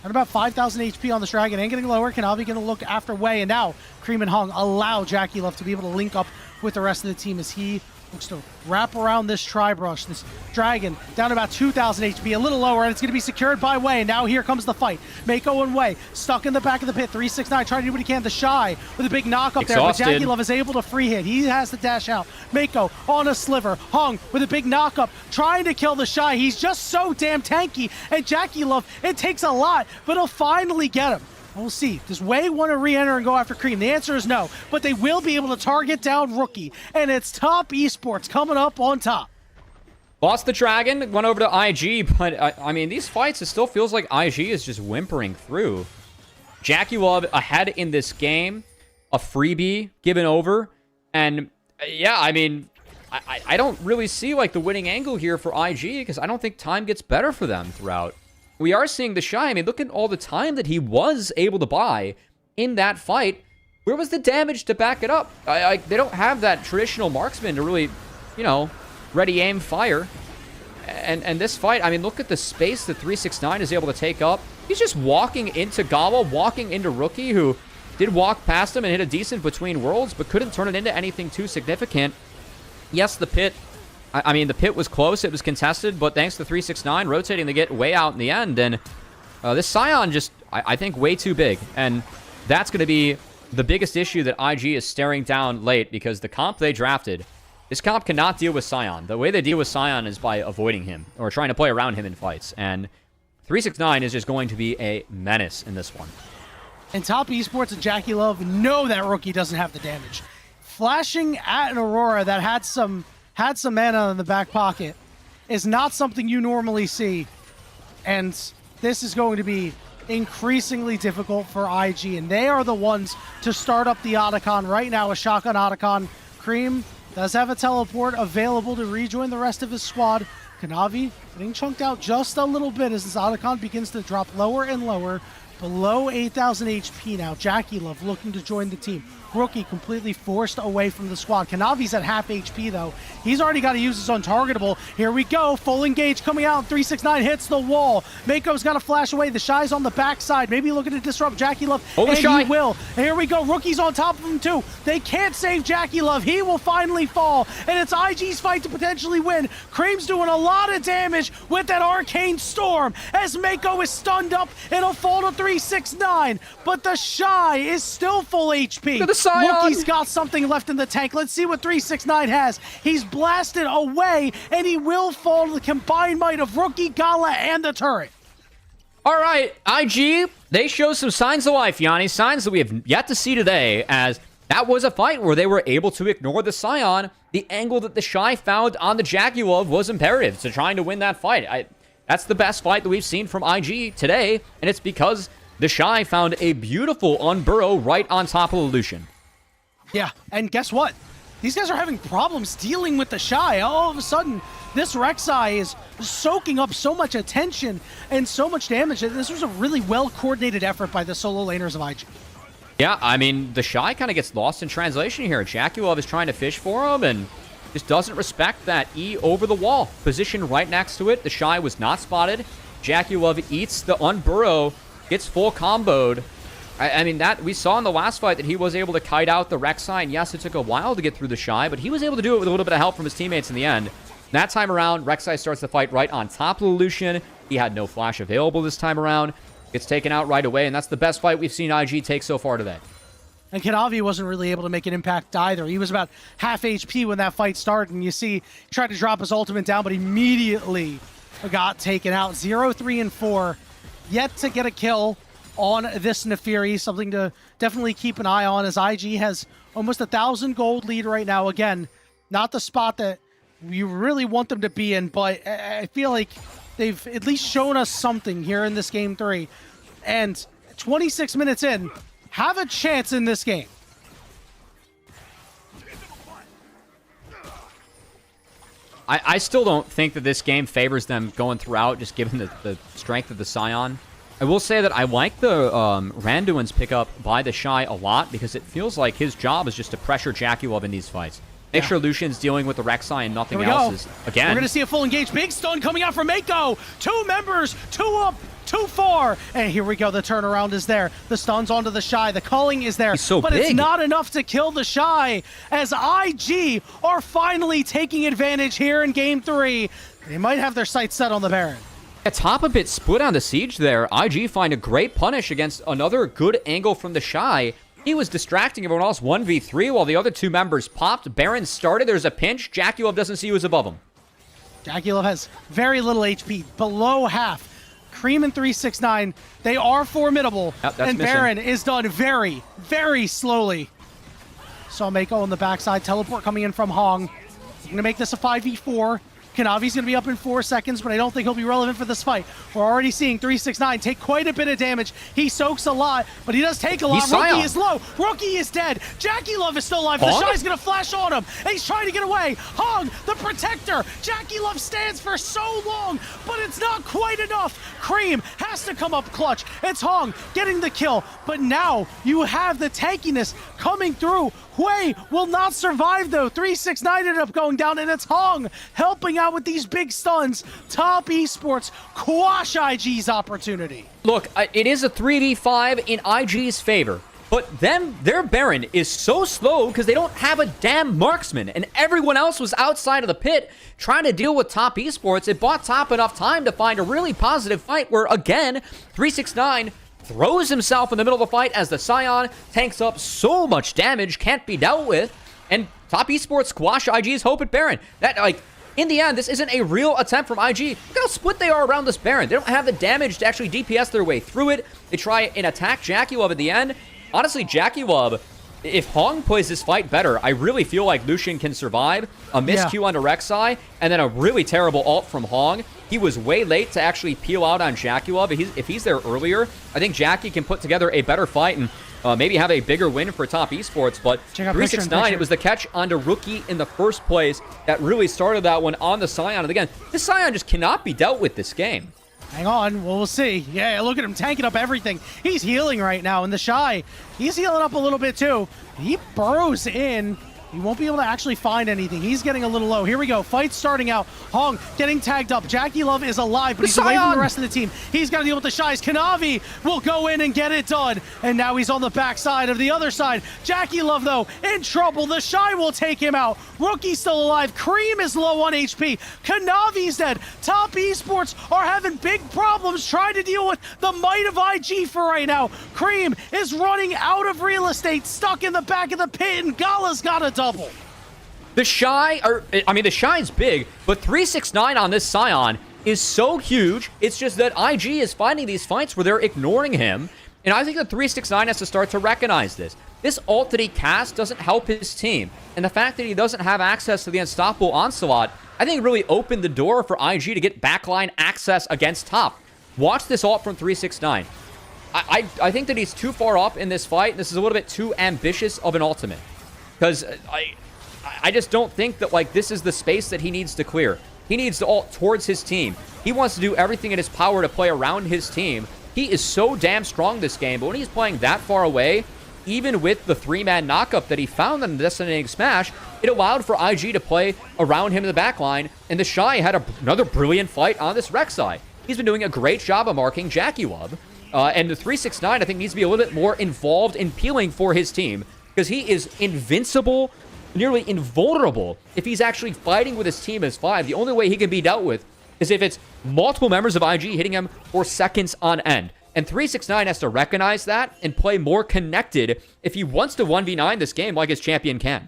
At about 5,000 HP on this dragon and getting lower. Kanavi going to look after Wei, and now Creme and Hung allow JackeyLove to be able to link up with the rest of the team as he looks to wrap around this tri-brush. This dragon down to about 2,000 HP, a little lower, and it's going to be secured by Wei. And now here comes the fight. Meiko and Wei stuck in the back of the pit. 369 trying to do what he can. TheShy with a big knock up there, but JackeyLove is able to free hit. He has to dash out. Meiko on a sliver. Hung with a big knock up, trying to kill TheShy. He's just so damn tanky, and JackeyLove, it takes a lot, but he'll finally get him. We'll see. Does Wei want to re-enter and go after Creme? The answer is no, but they will be able to target down Rookie, and it's Top Esports coming up on top. Lost the dragon, went over to IG, but I mean, these fights, it still feels like IG is just whimpering through. JackeyLove ahead in this game, a freebie given over, and yeah, I mean, I don't really see like the winning angle here for IG because I don't think time gets better for them throughout. We are seeing TheShy. I mean, look at all the time that he was able to buy in that fight. Where was the damage to back it up? They don't have that traditional marksman to really, you know, ready, aim, fire. And this fight, I mean, look at the space that 369 is able to take up. He's just walking into Gala, walking into Rookie, who did walk past him and hit a decent between worlds, but couldn't turn it into anything too significant. Yes, the pit... I mean, the pit was close. It was contested, but thanks to 369 rotating to get way out in the end. And this Scion just, I think, way too big. And that's going to be the biggest issue that IG is staring down late because the comp they drafted, this comp cannot deal with Scion. The way they deal with Scion is by avoiding him or trying to play around him in fights. And 369 is just going to be a menace in this one. And Top Esports and JackeyLove know that Rookie doesn't have the damage. Flashing at an Aurora that had some mana in the back pocket is not something you normally see. And this is going to be increasingly difficult for IG. And they are the ones to start up the Otacon right now. A shotgun Otacon. Creme does have a teleport available to rejoin the rest of his squad. Kanavi getting chunked out just a little bit as this Otacon begins to drop lower and lower. below 8,000 HP now. JackeyLove looking to join the team. Rookie completely forced away from the squad. Kanavi's at half HP though. He's already got to use his untargetable. Here we go. Full engage coming out. 369 hits the wall. Meiko's got to flash away. TheShy's on the backside. Maybe looking to disrupt JackeyLove. And TheShy. he will. And here we go. Rookie's on top of him too. They can't save JackeyLove. He will finally fall. And it's IG's fight to potentially win. Creme's doing a lot of damage with that arcane storm as Meiko is stunned up. It'll fall to 369. But TheShy is still full HP. Rookie's got something left in the tank. Let's see what 369 has. He's blasted away, and he will fall to the combined might of Rookie, Gala, and the turret. All right, IG, they show some signs of life, Yanni. Signs that we have yet to see today, as that was a fight where they were able to ignore the Scion. The angle that TheShy found on the JackeyLove was imperative to trying to win that fight. That's the best fight that we've seen from IG today, and it's because TheShy found a beautiful unburrow right on top of the Lucian. Yeah, and guess what? These guys are having problems dealing with TheShy. All of a sudden, this Rek'Sai is soaking up so much attention and so much damage. This was a really well-coordinated effort by the solo laners of IG. Yeah, I mean, TheShy kind of gets lost in translation here. JackeyLove is trying to fish for him and just doesn't respect that E over the wall. Position right next to it. TheShy was not spotted. JackeyLove eats the unburrow, gets full comboed. I mean, that we saw in the last fight that he was able to kite out the Rek'Sai, and yes, it took a while to get through TheShy, but he was able to do it with a little bit of help from his teammates in the end. That time around, Rek'Sai starts the fight right on top of the Lucian. He had no flash available this time around. Gets taken out right away, and that's the best fight we've seen IG take so far today. And Kanavi wasn't really able to make an impact either. He was about half HP when that fight started, and you see, he tried to drop his ultimate down, but immediately got taken out. 0, 3, and 4. Yet to get a kill on this Nefiri, something to definitely keep an eye on, as IG has almost 1,000 gold lead right now. Again, not the spot that we really want them to be in, but I feel like they've at least shown us something here in this game 3. And 26 minutes in, have a chance in this game. I still don't think that this game favors them going throughout, just given the strength of the Scion. I will say that I like the Randuin's pickup by TheShy a lot, because it feels like his job is just to pressure JackeyLove in these fights. Make sure Lucian's dealing with the Rek'Sai and nothing else. Is, again, we're going to see a full engage. Big stun coming out from Meiko. 2 members, 2 up, 2 far. And here we go. The turnaround is there. The stun's onto TheShy. The culling is there. He's so but big. It's not enough to kill TheShy, as IG are finally taking advantage here in game 3. They might have their sights set on the Baron. Top a bit split on the siege there. IG find a great punish against another good angle from TheShy. He was distracting everyone else 1v3 while the other 2 members popped. Baron started. There's a pinch. JackeyLove doesn't see who's above him. JackeyLove has very little HP, below half. Creme and 369, they are formidable. Yep, and missing. Baron is done very, very slowly. Saw Meiko on the backside. Teleport coming in from Hong. He's going to make this a 5v4. Kanavi's going to be up in 4 seconds, but I don't think he'll be relevant for this fight. We're already seeing 369 take quite a bit of damage. He soaks a lot, but he does take a lot. Rookie is low. Rookie is dead. JackeyLove is still alive. TheShy's going to flash on him. And he's trying to get away. Hong, the protector. JackeyLove stands for so long, but it's not quite enough. Creme has to come up clutch. It's Hong getting the kill, but now you have the tankiness coming through. Hui will not survive though. 369 ended up going down, and it's Hong helping out with these big stuns. Top Esports quash IG's opportunity. Look, it is a 3v5 in IG's favor, but their Baron is so slow because they don't have a damn marksman, and everyone else was outside of the pit trying to deal with Top Esports. It bought Top enough time to find a really positive fight where, again, 369 throws himself in the middle of the fight as the Scion tanks up so much damage, can't be dealt with, and Top Esports squash IG's hope at Baron. That, like, in the end, this isn't a real attempt from IG. Look how split they are around this Baron. They don't have the damage to actually DPS their way through it. They try and attack JackeyLove at the end. Honestly, JackeyLove, if Hong plays this fight better, I really feel like Lucian can survive. A miscue onto Rek'Sai, and then a really terrible ult from Hong. He was way late to actually peel out on JackeyLove. If he's there earlier, I think Jackie can put together a better fight and maybe have a bigger win for Top Esports. But 369, it was the catch onto Rookie in the first place that really started that one on the Scion. And again, this Scion just cannot be dealt with this game. Hang on, well, we'll see. Yeah, look at him tanking up everything. He's healing right now, and TheShy, he's healing up a little bit too. He burrows in. He won't be able to actually find anything. He's getting a little low. Here we go. Fight starting out. Hong getting tagged up. JackeyLove is alive, but he's away from the rest of the team. He's got to deal with TheShy's. Kanavi will go in and get it done. And now he's on the backside of the other side. JackeyLove, though, in trouble. TheShy will take him out. Rookie's still alive. Creme is low on HP. Kanavi's dead. Top Esports are having big problems trying to deal with the might of IG for right now. Creme is running out of real estate, stuck in the back of the pit, and Gala's got a double. TheShy's big, but 369 on this Sion is so huge. It's just that IG is finding these fights where they're ignoring him, and I think that 369 has to start to recognize this. This ult that he casts doesn't help his team, and the fact that he doesn't have access to the unstoppable onslaught, I think really opened the door for IG to get backline access against top. Watch this ult from 369. I think that he's too far up in this fight, and this is a little bit too ambitious of an ultimate. Because I just don't think that, like, this is the space that he needs to clear. He needs to ult towards his team. He wants to do everything in his power to play around his team. He is so damn strong this game, but when he's playing that far away, even with the 3-man knockup that he found on the Destinating Smash, it allowed for IG to play around him in the backline, and TheShy had another brilliant fight on this Rek'Sai. He's been doing a great job of marking JackeyLove, and the 369, I think, needs to be a little bit more involved in peeling for his team, because he is invincible, nearly invulnerable, if he's actually fighting with his team as 5. The only way he can be dealt with is if it's multiple members of IG hitting him for seconds on end. And 369 has to recognize that and play more connected if he wants to 1v9 this game like his champion can.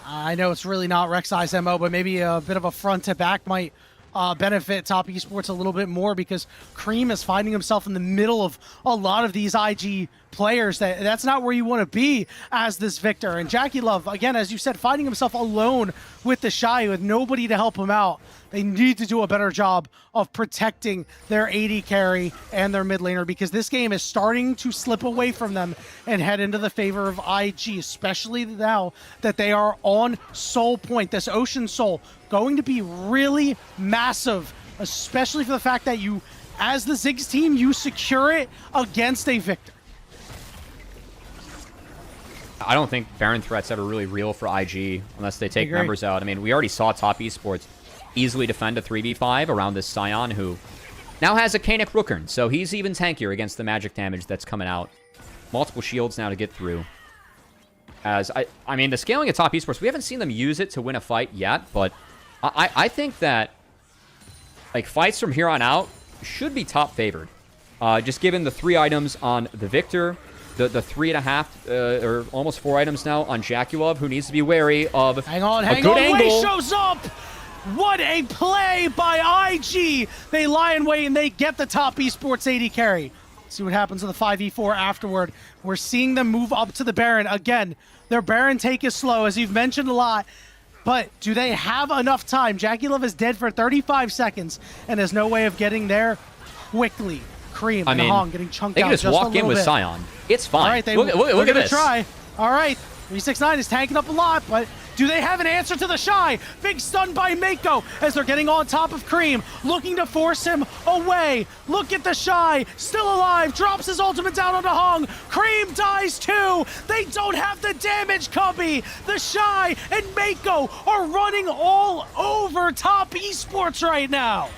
I know it's really not Rek'Sai's MO, but maybe a bit of a front-to-back might benefit Top Esports a little bit more, because Creme is finding himself in the middle of a lot of these IG players. That's not where you want to be as this Victor. And JackeyLove, again, as you said, finding himself alone with TheShy with nobody to help him out. They need to do a better job of protecting their AD carry and their mid laner, because this game is starting to slip away from them and head into the favor of IG, especially now that they are on Soul Point. This Ocean Soul going to be really massive, especially for the fact that you, as the Ziggs team, you secure it against a Victor. I don't think Baron threat's ever really real for IG unless they take members out. I mean, we already saw Top Esports easily defend a 3v5 around this Sion, who now has a Kanik Rookern, so he's even tankier against the magic damage that's coming out. Multiple shields now to get through. As I mean, the scaling at Top Esports, we haven't seen them use it to win a fight yet, but I think that, like, fights from here on out should be top favored. Just given the 3 items on the Victor, the 3.5 or almost 4 items now on JackeyLove, who needs to be wary of hang on, Wei shows up. What a play by IG. They lie in wait and they get the Top Esports AD carry. See what happens in the 5v4 afterward. We're seeing them move up to the Baron. Again, their Baron take is slow, as you've mentioned a lot. But do they have enough time? JackeyLove is dead for 35 seconds and has no way of getting there quickly. Creme and Hong getting chunked out. They can just walk in with Sion. It's fine. All right, look at this. Try. All right, 369 is tanking up a lot, but do they have an answer to TheShy? Big stun by Meiko as they're getting on top of Creme, looking to force him away. Look at TheShy, still alive, drops his ultimate down onto Hong. Creme dies too. They don't have the damage, Cubby. TheShy and Meiko are running all over Top Esports right now.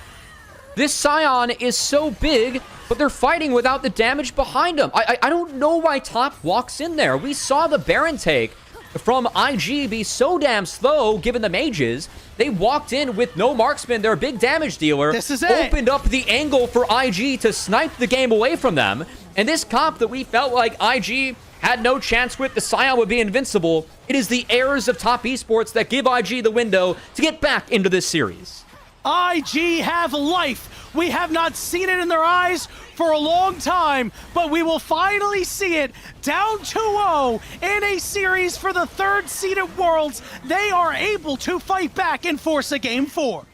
This Sion is so big, but they're fighting without the damage behind them. I don't know why Top walks in there. We saw the Baron take from IG be so damn slow, given the mages. They walked in with no marksman, their big damage dealer. This is it. Opened up the angle for IG to snipe the game away from them. And this comp that we felt like IG had no chance with, the Sion would be invincible. It is the errors of Top Esports that give IG the window to get back into this series. IG have life. We have not seen it in their eyes for a long time, but we will finally see it. Down 2-0 in a series for the 3rd seed at Worlds. They are able to fight back and force a Game 4.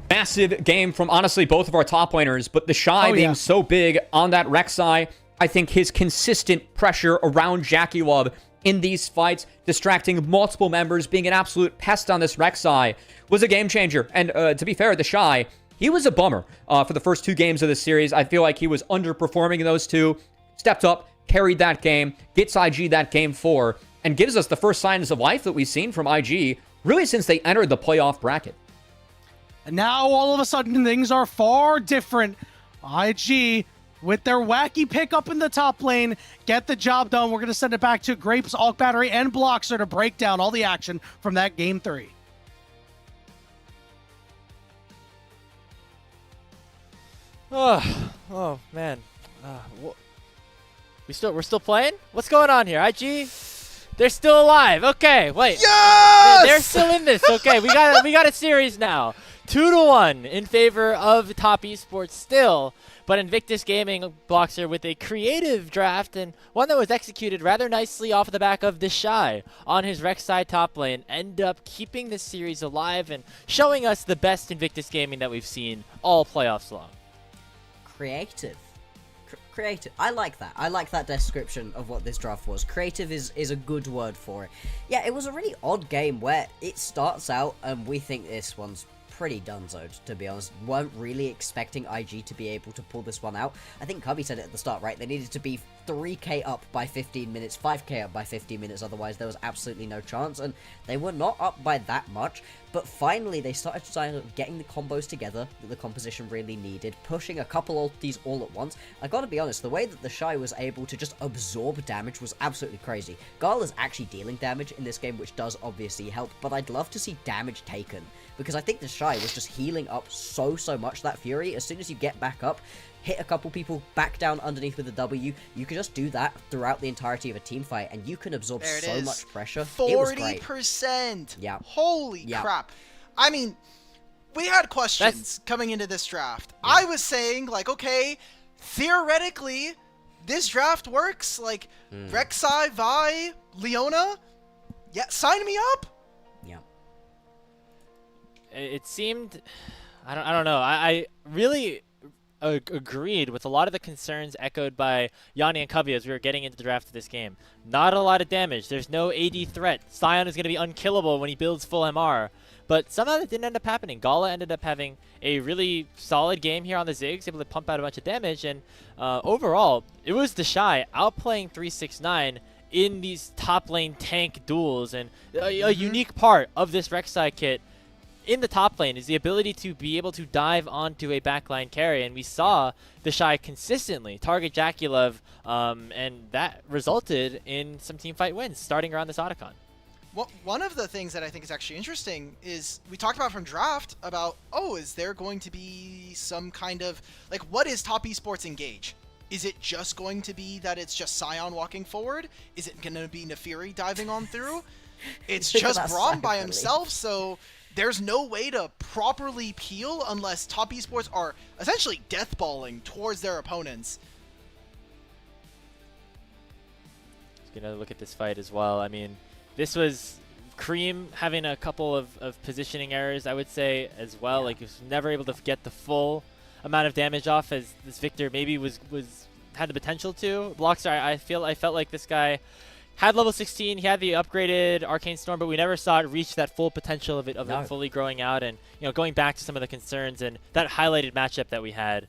Massive game from, honestly, both of our top laners, but TheShy being so big on that Rek'Sai, I think his consistent pressure around JackeyLove in these fights, distracting multiple members, being an absolute pest on this Rek'Sai, was a game changer. And to be fair, TheShy, he was a bummer for the first 2 games of the series. I feel like he was underperforming in those 2, stepped up, carried that game, gets IG that game 4, and gives us the first signs of life that we've seen from IG really since they entered the playoff bracket. And now all of a sudden things are far different. IG, with their wacky pickup in the top lane, get the job done. We're going to send it back to Grapes, Alk Battery, and Bloxer to break down all the action from that game 3. Oh man. We're still playing? What's going on here? IG? They're still alive. Okay, wait. Yes! They're still in this. Okay, we got a series now. 2-1 in favor of Top Esports still. But Invictus Gaming Bloxer with a creative draft and one that was executed rather nicely off the back of TheShy on his Rek'Sai top lane, end up keeping this series alive and showing us the best Invictus Gaming that we've seen all playoffs long. Creative. Creative. I like that. I like that description of what this draft was. Creative is a good word for it. Yeah, it was a really odd game where it starts out and we think this one's pretty donezoed, to be honest. Weren't really expecting IG to be able to pull this one out. I think Cubby said it at the start, right? They needed to be 3k up by 15 minutes, 5k up by 15 minutes, otherwise there was absolutely no chance, and they were not up by that much, but finally they started getting the combos together that the composition really needed, pushing a couple ultis all at once. I gotta be honest, the way that TheShy was able to just absorb damage was absolutely crazy. Gala's actually dealing damage in this game, which does obviously help, but I'd love to see damage taken, because I think TheShy was just healing up so much. That Fury, as soon as you get back up, hit a couple people back down underneath with a W, you can just do that throughout the entirety of a team fight, and you can absorb so much pressure. 40%. Yeah. Holy crap. I mean, we had questions coming into this draft. Yeah. I was saying, like, okay, theoretically, this draft works. Like, Rek'Sai, Vi, Leona, yeah, sign me up. Yeah. It seemed, I don't know. I really agreed with a lot of the concerns echoed by Yanni and Cubby as we were getting into the draft of this game. Not a lot of damage. There's no AD threat. Sion is going to be unkillable when he builds full MR. But somehow that didn't end up happening. Gala ended up having a really solid game here on the Ziggs, able to pump out a bunch of damage. And overall, it was TheShy outplaying 369 in these top lane tank duels. And a unique part of this Rek'Sai kit in the top lane is the ability to be able to dive onto a backline carry, and we saw TheShy consistently target JackeyLove, and that resulted in some teamfight wins starting around this Otacon. Well, one of the things that I think is actually interesting is we talked about from draft about, oh, is there going to be some kind of, like, what is Top Esports Engage? Is it just going to be that it's just Sion walking forward? Is it going to be Nefiri diving on through? It's just Braum by himself, so there's no way to properly peel unless Top Esports are essentially deathballing towards their opponents. Let's get another look at this fight as well. I mean, this was Creme having a couple of positioning errors, I would say, as well. Yeah. Like, he was never able to get the full amount of damage off as this Victor maybe had the potential to. Bloxer, I felt like this guy had level 16, he had the upgraded Arcane Storm, but we never saw it reach that full potential of it fully growing out. And, you know, going back to some of the concerns and that highlighted matchup that we had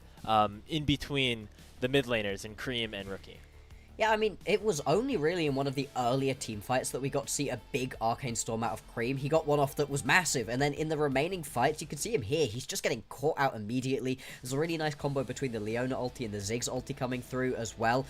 in between the mid laners in Creme and Rookie. Yeah, I mean, it was only really in one of the earlier team fights that we got to see a big Arcane Storm out of Creme. He got one off that was massive, and then in the remaining fights, you can see him here. He's just getting caught out immediately. There's a really nice combo between the Leona ulti and the Ziggs ulti coming through as well.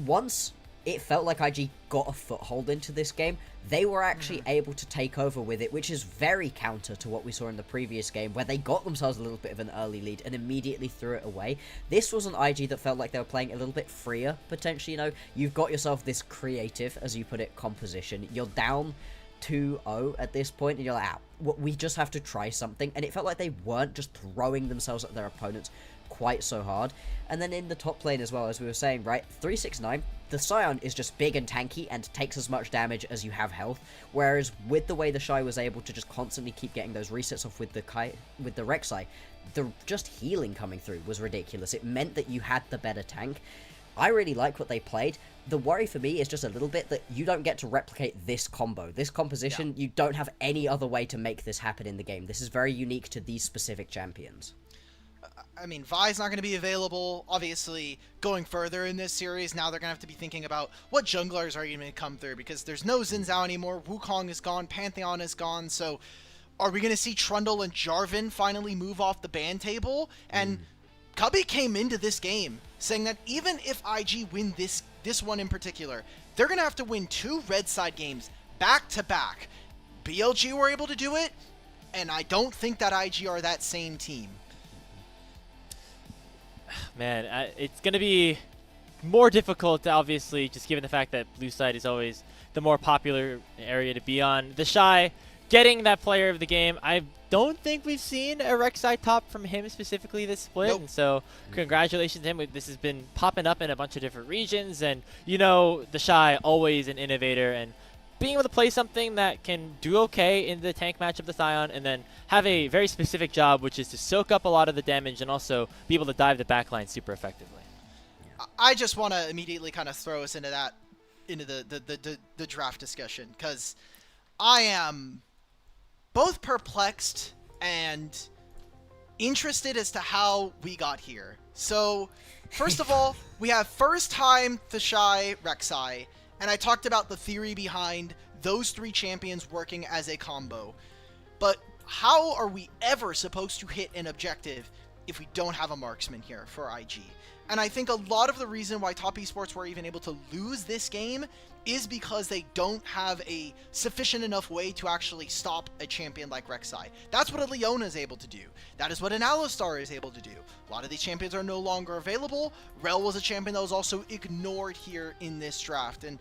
Once it felt like IG got a foothold into this game, they were actually able to take over with it, which is very counter to what we saw in the previous game, where they got themselves a little bit of an early lead and immediately threw it away. This was an IG that felt like they were playing a little bit freer, potentially. You know, you've got yourself this creative, as you put it, composition. You're down 2-0 at this point, and you're like, we just have to try something. And it felt like they weren't just throwing themselves at their opponents quite so hard. And then in the top lane as well, as we were saying, right, 369, the Sion is just big and tanky and takes as much damage as you have health, whereas with the way TheShy was able to just constantly keep getting those resets off with the Rek'Sai, the just healing coming through was ridiculous. It meant that you had the better tank. I really like what they played. The worry for me is just a little bit that you don't get to replicate this combo. This composition, you don't have any other way to make this happen in the game. This is very unique to these specific champions. I mean, Vi's not going to be available. Obviously, going further in this series, now they're going to have to be thinking about what junglers are going to come through, because there's no Xin Zhao anymore. Wukong is gone. Pantheon is gone. So are we going to see Trundle and Jarvan finally move off the ban table? And Cubby came into this game saying that even if IG win this one in particular, they're going to have to win 2 red side games back to back. BLG were able to do it, and I don't think that IG are that same team. Man, it's going to be more difficult, obviously, just given the fact that blue side is always the more popular area to be on. TheShy getting that player of the game. I don't think we've seen a Rek'Sai top from him specifically this split. Nope. And so congratulations to him. This has been popping up in a bunch of different regions. And, you know, TheShy, always an innovator. And being able to play something that can do okay in the tank match of the Sion and then have a very specific job, which is to soak up a lot of the damage and also be able to dive the backline super effectively. I just want to immediately kind of throw us into the draft discussion, because I am both perplexed and interested as to how we got here. So, first of all, we have first time TheShy Rek'Sai, and I talked about the theory behind those 3 champions working as a combo. But how are we ever supposed to hit an objective if we don't have a marksman here for IG? And I think a lot of the reason why Top Esports were even able to lose this game is because they don't have a sufficient enough way to actually stop a champion like Rek'Sai. That's what a Leona is able to do. That is what an Alistar is able to do. A lot of these champions are no longer available. Rel was a champion that was also ignored here in this draft. And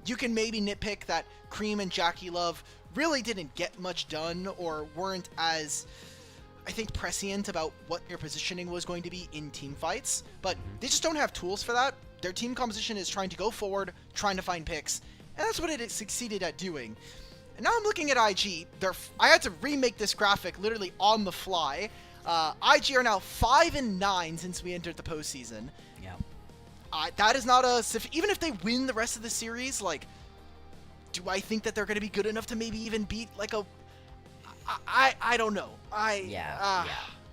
you can maybe nitpick that Creme and JackeyLove really didn't get much done or weren't as, I think, prescient about what their positioning was going to be in team fights, but they just don't have tools for that. Their team composition is trying to go forward, trying to find picks, and that's what it succeeded at doing. And now I'm looking at IG. I had to remake this graphic literally on the fly. IG are now 5-9 since we entered the postseason. Yeah. That is not even if they win the rest of the series, like, do I think that they're going to be good enough to maybe even beat like a? I don't know. Yeah.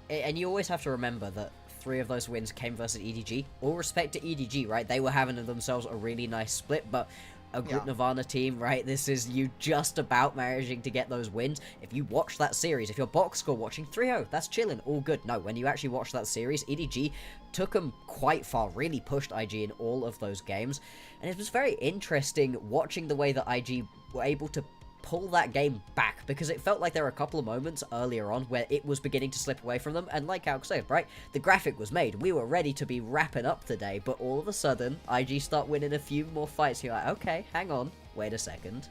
And you always have to remember that 3 of those wins came versus EDG. All respect to EDG, right? They were having themselves a really nice split, but a good Nirvana team, right? This is you just about managing to get those wins. If you watch that series, if you're box score watching 3-0, that's chilling, all good. No, when you actually watch that series, EDG took them quite far, really pushed IG in all of those games. And it was very interesting watching the way that IG were able to pull that game back, because it felt like there were a couple of moments earlier on where it was beginning to slip away from them, and like Alex said, right, the graphic was made, we were ready to be wrapping up today, but all of a sudden IG start winning a few more fights. You're like, okay, hang on, wait a second.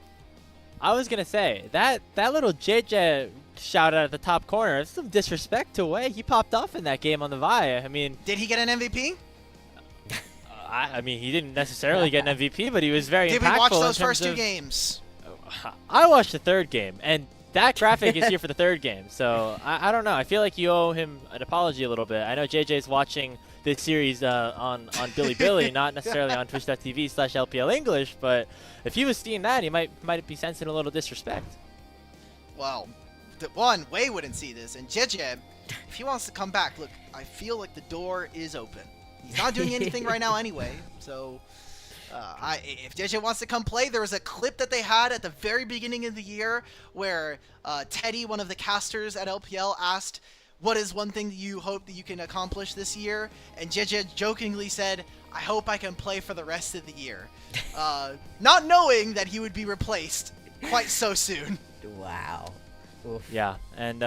I was gonna say that little JJ shout out at the top corner, it's some disrespect to Wei. He popped off in that game on the Vi. I mean, did he get an MVP? I mean, he didn't necessarily get an MVP, but he was very impactful. Did we watch those first 2 games? I watched the 3rd game, and that graphic is here for the 3rd game, so I don't know. I feel like you owe him an apology a little bit. I know JJ's watching this series on Bilibili, not necessarily on twitch.tv/LPL English, but if he was seeing that, he might be sensing a little disrespect. Well, Wei wouldn't see this, and JJ, if he wants to come back, look, I feel like the door is open. He's not doing anything right now anyway, so if JJ wants to come play, there was a clip that they had at the very beginning of the year where Teddy, one of the casters at LPL, asked, what is one thing that you hope that you can accomplish this year? And JJ jokingly said, I hope I can play for the rest of the year. Not knowing that he would be replaced quite so soon. Wow. Oof. Yeah, and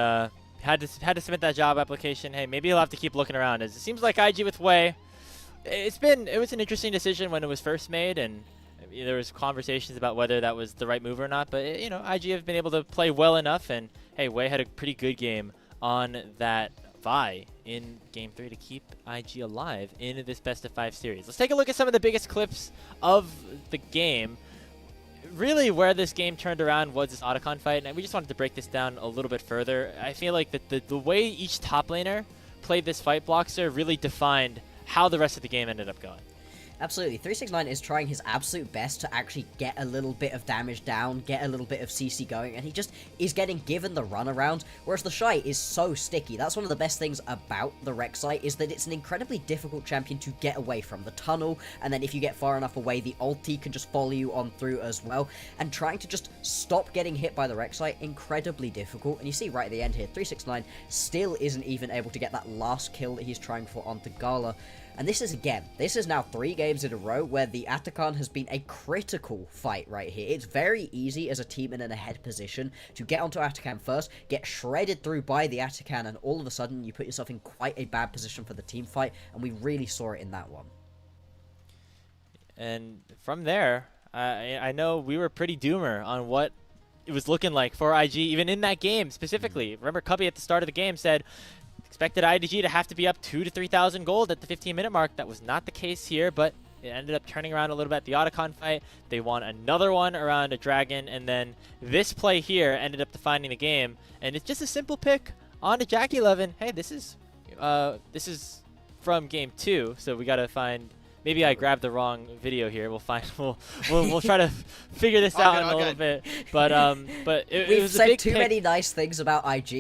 had to submit that job application. Hey, maybe he'll have to keep looking around. As it seems like IG with Wei, it was an interesting decision when it was first made, and there was conversations about whether that was the right move or not. But IG have been able to play well enough, and hey, Wei had a pretty good game on that Vi in Game 3 to keep IG alive in this best of 5 series. Let's take a look at some of the biggest clips of the game. Really, where this game turned around was this Otacon fight, and we just wanted to break this down a little bit further. I feel like that the way each top laner played this fight, Bloxer, really defined how the rest of the game ended up going. Absolutely. 369 is trying his absolute best to actually get a little bit of damage down, get a little bit of CC going, and he just is getting given the runaround, whereas TheShy is so sticky. That's one of the best things about the Rek'Sai, is that it's an incredibly difficult champion to get away from. The tunnel, and then if you get far enough away, the ulti can just follow you on through as well, and trying to just stop getting hit by the Rek'Sai, incredibly difficult. And you see right at the end here, 369 still isn't even able to get that last kill that he's trying for onto Gala. And this is now 3 games in a row where the Atakan has been a critical fight right here. It's very easy as a team in an ahead position to get onto Atakan first, get shredded through by the Atakan, and all of a sudden you put yourself in quite a bad position for the team fight, and we really saw it in that one. And from there, I know we were pretty doomer on what it was looking like for IG, even in that game specifically. Remember, Cubby at the start of the game said, expected IDG to have to be up 2,000 to 3,000 gold at the 15-minute mark. That was not the case here, but it ended up turning around a little bit at the Otacon fight. They won another one around a dragon, and then this play here ended up defining the game. And it's just a simple pick on to JackeyLove, and hey, this is from game 2, so we gotta find. Maybe I grabbed the wrong video here. We'll find. We'll try to figure this out in a little bit. But it We've was a said big too pick. many nice things about IG.